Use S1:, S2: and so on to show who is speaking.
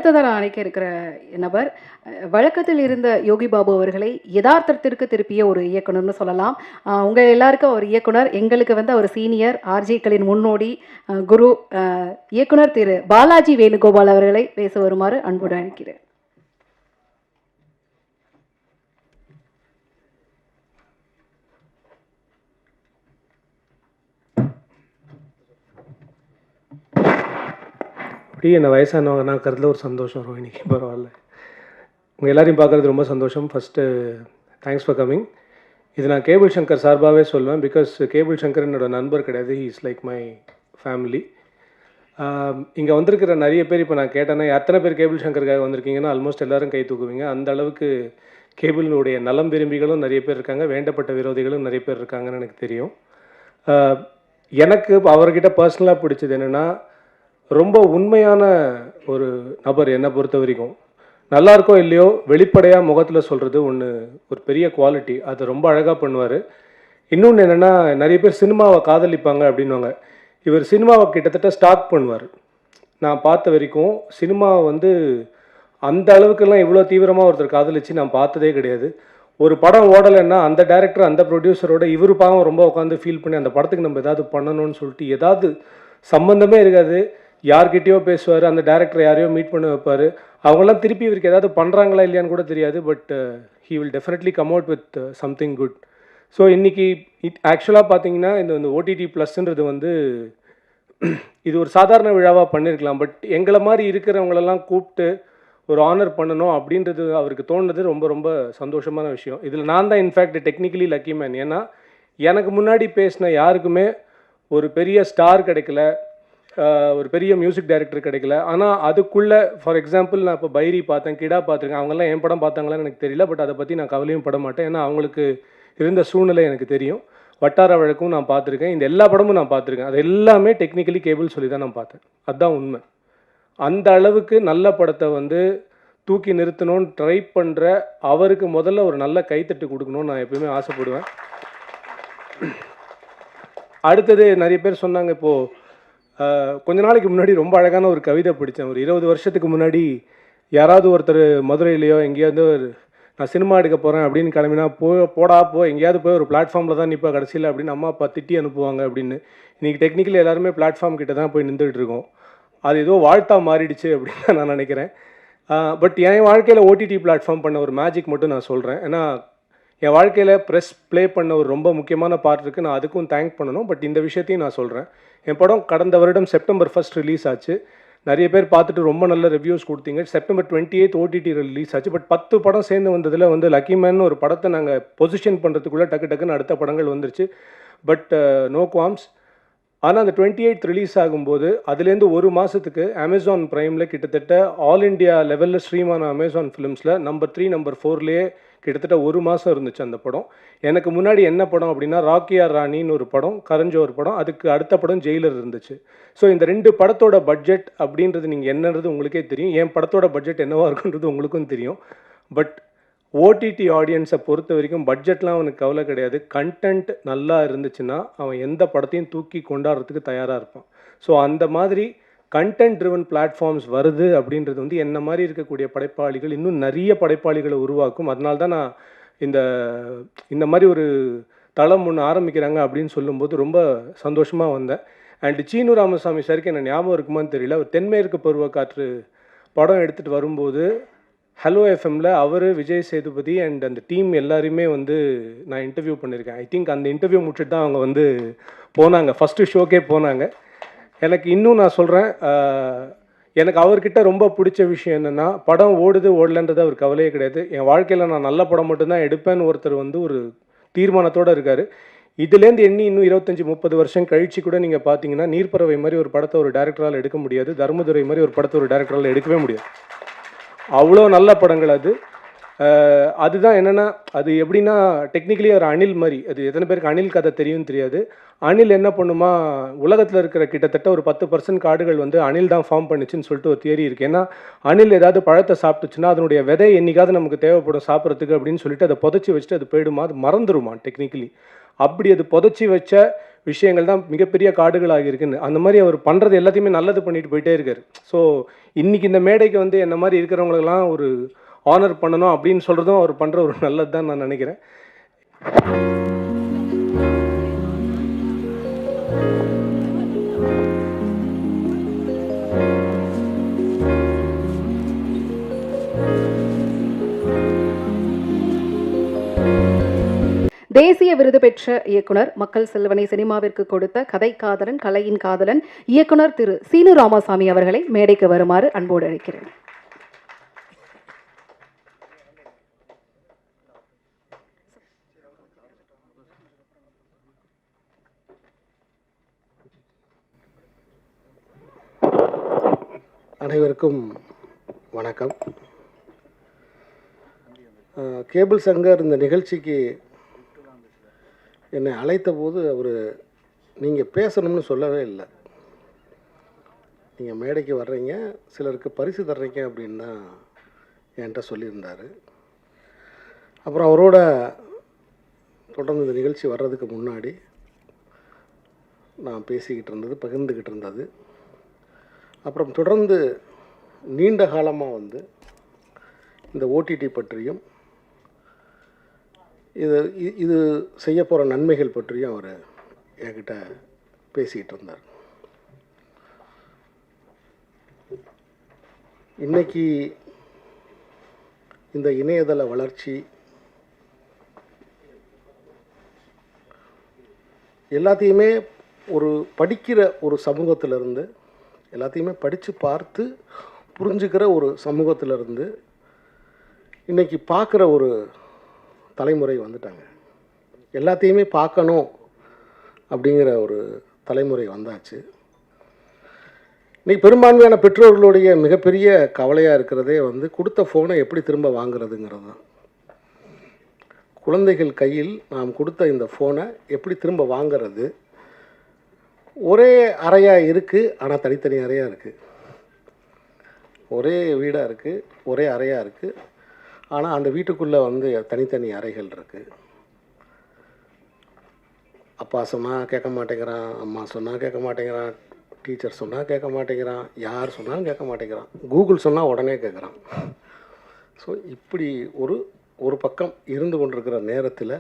S1: அடுத்ததா நான் அழைக்க இருக்கிற நபர், வழக்கத்தில் இருந்த யோகி பாபு அவர்களை யதார்த்தத்திற்கு திருப்பிய ஒரு இயக்குனர்னு சொல்லலாம். உங்க எல்லாருக்கும் அவர் இயக்குனர். எங்களுக்கு வந்து அவர் சீனியர், ஆர்ஜேக்களின் முன்னோடி, குரு. இயக்குனர் திரு பாலாஜி வேணுகோபால் அவர்களை பேச வருமாறு அன்புடன் அழைக்கிறேன்.
S2: அப்படி என்ன வயசானவங்க நான் கருத்தில் ஒரு சந்தோஷம் வரும் இன்றைக்கி. பரவாயில்ல, உங்கள் எல்லாரையும் பார்க்குறது ரொம்ப சந்தோஷம். First thanks for coming. இது நான் கேபிள் சங்கர் சார்பாகவே சொல்லுவேன். பிகாஸ் கேபிள் சங்கர் என்னோடய நண்பர் கிடையாது, he is like my family. இங்கே வந்திருக்கிற நிறைய பேர் இப்போ நான் கேட்டேன்னா எத்தனை பேர் கேபிள் சங்கருக்காக வந்திருக்கீங்கன்னா ஆல்மோஸ்ட் எல்லோரும் கை தூக்குவீங்க. அந்த அளவுக்கு கேபிளினுடைய நலம் விரும்பிகளும் நிறைய பேர் இருக்காங்க, வேண்டப்பட்ட விரோதிகளும் நிறைய பேர் இருக்காங்கன்னு எனக்கு தெரியும். எனக்கு அவர்கிட்ட பர்சனலாக பிடிச்சது என்னென்னா, ரொம்ப உண்மையான ஒரு நபர். என்னை பொறுத்த வரைக்கும் நல்லா இருக்கோ இல்லையோ வெளிப்படையாக முகத்தில் சொல்கிறது ஒரு பெரிய குவாலிட்டி. அது ரொம்ப அழகாக பண்ணுவார். இன்னொன்று என்னென்னா, நிறைய பேர் சினிமாவை காதலிப்பாங்க அப்படின்வாங்க. இவர் சினிமாவை கிட்டத்தட்ட ஸ்டாக் பண்ணுவார். நான் பார்த்த வரைக்கும் சினிமாவை வந்து அந்த அளவுக்கெல்லாம் இவ்வளோ தீவிரமாக ஒருத்தர் காதலிச்சு நான் பார்த்ததே கிடையாது. ஒரு படம் ஓடலைன்னா அந்த டைரக்டர் அந்த ப்ரொடியூசரோட இவர் பாவம் ரொம்ப உட்காந்து ஃபீல் பண்ணி அந்த படத்துக்கு நம்ம ஏதாவது பண்ணணும்னு சொல்லிட்டு ஏதாவது சம்மந்தமே இருக்காது யார்கிட்டயோ பேசுவார். அந்த டேரக்டர் யாரையோ மீட் பண்ண வைப்பார். அவங்களாம் திருப்பி இவருக்கு ஏதாவது பண்ணுறாங்களா இல்லையான்னு கூட தெரியாது. But he will definitely come out with something good. So இன்றைக்கி ஆக்சுவலாக பார்த்தீங்கன்னா இந்த ஓடிடி ப்ளஸ்ன்றது வந்து இது ஒரு சாதாரண விழாவாக பண்ணியிருக்கலாம். பட் எங்களை மாதிரி இருக்கிறவங்களெல்லாம் கூப்பிட்டு ஒரு ஆனர் பண்ணணும் அப்படின்றது அவருக்கு தோணுது. ரொம்ப ரொம்ப சந்தோஷமான விஷயம். இதில் நான் தான் இன்ஃபேக்ட் டெக்னிக்கலி லக்கி மேன். ஏன்னா எனக்கு முன்னாடி பேசின யாருக்குமே ஒரு பெரிய ஸ்டார் கிடைக்கல, ஒரு பெரிய மியூசிக் டைரக்டர் கிடைக்கல. ஆனால் அதுக்குள்ளே ஃபார் எக்ஸாம்பிள் நான் இப்போ பைரி பார்த்தேன், கிடா பார்த்துருக்கேன். அவங்கெல்லாம் என் படம் பார்த்தாங்களான்னு எனக்கு தெரியல. பட் அதை பற்றி நான் கவலையும் பட மாட்டேன். ஏன்னா அவங்களுக்கு இருந்த சூழ்நிலை எனக்கு தெரியும். வட்டார வழக்கும் நான் பார்த்துருக்கேன். இந்த எல்லா படமும் நான் பார்த்துருக்கேன். அது எல்லாமே டெக்னிக்கலி கேபிள் சொல்லி தான் நான் பார்த்தேன். அதுதான் உண்மை. அந்த அளவுக்கு நல்ல படத்தை வந்து தூக்கி நிறுத்தணும்னு ட்ரை பண்ணுற அவருக்கு முதல்ல ஒரு நல்ல கைத்தட்டு கொடுக்கணும்னு நான் எப்பயுமே ஆசைப்படுவேன். அடுத்தது நிறைய பேர் சொன்னாங்க, இப்போது கொஞ்ச நாளைக்கு முன்னாடி ரொம்ப அழகான ஒரு கவிதை படித்தேன். ஒரு 20 வருஷத்துக்கு முன்னாடி யாராவது ஒருத்தர் மதுரையிலையோ எங்கேயாவது நான் சினிமா எடுக்க போகிறேன் அப்படின்னு கிளம்பினா போடா எங்கேயாவது போய் ஒரு பிளாட்ஃபார்மில் தான் நிற்பா கடைசியில் அப்படின்னு அம்மா அப்பா திட்டி அனுப்புவாங்க அப்படின்னு. இன்றைக்கி டெக்னிக்கலி எல்லாருமே பிளாட்ஃபார்ம் கிட்ட தான் போய் நின்றுட்டு இருக்கோம். அது ஏதோ வாழ்த்தா மாறிடுச்சு அப்படின்னு தான் நான் நினைக்கிறேன். பட் என் வாழ்க்கையில் ஓடிடி பிளாட்ஃபார்ம் பண்ண ஒரு மேஜிக் மட்டும் நான் சொல்கிறேன். ஏன்னா என் வாழ்க்கையில் ப்ரெஸ் ப்ளே பண்ண ஒரு ரொம்ப முக்கியமான பார்ட் இருக்குது. நான் அதுக்கும் தேங்க் பண்ணணும். பட் இந்த விஷயத்தையும் நான் சொல்கிறேன். என் படம் கடந்த வருடம் செப்டம்பர் 1 ரிலீஸ் ஆச்சு. நிறைய பேர் பார்த்துட்டு ரொம்ப நல்ல ரிவ்யூஸ் கொடுத்தீங்க. செப்டம்பர் 28 ஓடிடி ரிலீஸ் ஆச்சு. பட் 10 படம் சேர்ந்து வந்ததில் வந்து லக்கி மேன் ஒரு படத்தை நாங்கள் பொசிஷன் பண்ணுறதுக்குள்ளே டக்குன்னு அடுத்த படங்கள் வந்துருச்சு. But no qualms. ஆனால் அந்த 28 ரிலீஸ் ஆகும்போது அதுலேருந்து ஒரு மாதத்துக்கு அமேசான் ப்ரைமில் கிட்டத்தட்ட ஆல் இண்டியா லெவலில் ஸ்ட்ரீமான அமேசான் ஃபிலிம்ஸில் நம்பர் 3 நம்பர் 4லேயே கிட்டத்தட்ட ஒரு மாதம் இருந்துச்சு அந்த படம். எனக்கு முன்னாடி என்ன படம் அப்படின்னா ராக்கியார் ராணின்னு ஒரு படம், கரஞ்ச ஒரு படம், அதுக்கு அடுத்த படம் ஜெயிலர் இருந்துச்சு. ஸோ இந்த 2 படத்தோட பட்ஜெட் அப்படின்றது நீங்கள் என்னன்றது உங்களுக்கே தெரியும். என் படத்தோட பட்ஜெட் என்னவாக இருக்குன்றது உங்களுக்கும் தெரியும். பட் ஓடிடி ஆடியன்ஸை பொறுத்த வரைக்கும் பட்ஜெட்லாம் அவனுக்கு கவலை கிடையாது. கண்டென்ட் நல்லா இருந்துச்சுன்னா அவன் எந்த படத்தையும் தூக்கி கொண்டாடுறதுக்கு தயாராக இருப்பான். ஸோ அந்த மாதிரி கண்டென்ட் ட்ரிவன் பிளாட்ஃபார்ம்ஸ் வருது அப்படின்றது வந்து என்ன மாதிரி இருக்கக்கூடிய படைப்பாளிகள் இன்னும் நிறைய படைப்பாளிகளை உருவாக்கும். அதனால தான் நான் இந்த மாதிரி ஒரு தளம் ஒன்று ஆரம்பிக்கிறாங்க அப்படின்னு சொல்லும்போது ரொம்ப சந்தோஷமாக வந்தேன். அண்ட் சீனு ராமசாமி சாருக்கு என்ன ஞாபகம் இருக்குமான்னு தெரியல, அவர் தென்மேற்கு பருவக்காற்று படம் எடுத்துகிட்டு வரும்போது ஹலோ எஃப்எம்மில் அவர், விஜய் சேதுபதி அண்ட் அந்த டீம் எல்லாரையுமே வந்து நான் இன்டர்வியூ பண்ணியிருக்கேன். ஐ திங்க் அந்த இன்டர்வியூ முடிச்சுட்டு தான் அவங்க வந்து போனாங்க, ஃபஸ்ட்டு ஷோக்கே போனாங்க. எனக்கு இன்னும் நான் சொல்கிறேன், எனக்கு அவர்கிட்ட ரொம்ப பிடிச்ச விஷயம் என்னென்னா, படம் ஓடுது ஓடலன்றது அவர் கவலையே கிடையாது. என் வாழ்க்கையில் நான் நல்ல படம் மட்டும்தான் எடுப்பேன்னு ஒருத்தர் வந்து ஒரு தீர்மானத்தோடு இருக்கார். இதுலேருந்து எண்ணி இன்னும் 25-30 வருஷம் கழிச்சு கூட நீங்கள் பார்த்தீங்கன்னா நீர்ப்பறவை மாதிரி ஒரு படத்தை ஒரு டேரக்டரால் எடுக்க முடியாது, தர்மதுரை மாதிரி ஒரு படத்தை ஒரு டேரக்டரால் எடுக்கவே முடியாது. அவ்வளோ நல்ல படங்கள் அது. அதுதான் என்னென்னா, அது எப்படின்னா டெக்னிக்கலி ஒரு அணில் மாதிரி. அது எத்தனை பேருக்கு அணில் கதை தெரியும்னு தெரியாது. அணில் என்ன பண்ணுமா, உலகத்தில் இருக்கிற கிட்டத்தட்ட ஒரு 10% காடுகள் வந்து அணில் தான் ஃபார்ம் பண்ணிச்சுன்னு சொல்லிட்டு ஒரு தியரி இருக்குது. ஏன்னா அணில் ஏதாவது பழத்தை சாப்பிட்டுச்சுன்னா அதனுடைய விதை என்னைக்காவது நமக்கு தேவைப்படும் சாப்பிட்றதுக்கு அப்படின்னு சொல்லிட்டு அதை புதைச்சி வச்சுட்டு அது போயிடுமா, அது மறந்துடுமா டெக்னிக்கலி. அப்படி அது புதைச்சி வச்ச விஷயங்கள் தான் மிகப்பெரிய காடுகள் ஆகியிருக்குன்னு. அந்த மாதிரி அவர் பண்ணுறது எல்லாத்தையுமே நல்லது பண்ணிட்டு போயிட்டே இருக்கார். ஸோ இன்றைக்கி இந்த மேடைக்கு வந்து என்ன மாதிரி இருக்கிறவங்களுக்கெல்லாம் ஒரு ஆனர் பண்ணணும் அப்படின்னு சொல்கிறதும் அவர் பண்ணுற ஒரு நல்லது தான் நான் நினைக்கிறேன்.
S1: தேசிய விருது பெற்ற இயக்குனர், மக்கள் செல்வனை சினிமாவிற்கு கொடுத்த கதை காதலன், கலையின் காதலன் இயக்குனர் திரு சீனு ராமசாமி அவர்களை மேடைக்கு வருமாறு அன்போடு அழைக்கிறேன்.
S3: அனைவருக்கும் வணக்கம். கேபிள் சங்கர் இந்த நிகழ்ச்சிக்கு என்னை அழைத்த போது அவர் நீங்கள் பேசணும்னு சொல்லவே இல்லை. நீங்கள் மேடைக்கு வர்றீங்க, சிலருக்கு பரிசு தர்றீங்க அப்படின்னு தான் என்கிட்ட சொல்லியிருந்தார். அப்புறம் அவரோட தொடர்ந்து இந்த நிகழ்ச்சி வர்றதுக்கு முன்னாடி நான் பேசிக்கிட்டு இருந்தது, பகிர்ந்துக்கிட்டு இருந்தது. அப்புறம் தொடர்ந்து நீண்ட காலமாக வந்து இந்த ஓடிடி பற்றியும் இது செய்ய போகிற நன்மைகள் பற்றியும் அவர் என்கிட்ட பேசிக்கிட்டு இருந்தார். இன்னைக்கு இந்த இணையதள வளர்ச்சி எல்லாத்தையுமே ஒரு படிக்கிற ஒரு சமூகத்திலிருந்து, எல்லாத்தையுமே படித்து பார்த்து புரிஞ்சுக்கிற ஒரு சமூகத்திலிருந்து இன்றைக்கி பார்க்குற ஒரு தலைமுறை வந்துட்டாங்க. எல்லாத்தையுமே பார்க்கணும் அப்படிங்கிற ஒரு தலைமுறை வந்தாச்சு. இன்றைக்கி பெரும்பான்மையான பெற்றோர்களுடைய மிகப்பெரிய கவலையாக இருக்கிறதே வந்து கொடுத்த ஃபோனை எப்படி திரும்ப வாங்குறதுங்கிறது தான். குழந்தைகள் கையில் நாம் கொடுத்த இந்த ஃபோனை எப்படி திரும்ப வாங்கிறது? ஒரே அறையாக இருக்குது, ஆனால் தனித்தனி அறையாக இருக்குது. ஒரே வீடாக இருக்குது, ஒரே அறையாக இருக்குது, ஆனால் அந்த வீட்டுக்குள்ளே வந்து தனித்தனி அறைகள் இருக்குது. அப்பா சொன்னால் கேட்க மாட்டேங்கிறான், அம்மா சொன்னால் கேட்க மாட்டேங்கிறான், டீச்சர் சொன்னால் கேட்க மாட்டேங்கிறான், யார் சொன்னாலும் கேட்க மாட்டேங்கிறான், கூகுள் சொன்னால் உடனே கேட்குறான். ஸோ இப்படி ஒரு பக்கம் இருந்து கொண்டிருக்கிற நேரத்தில்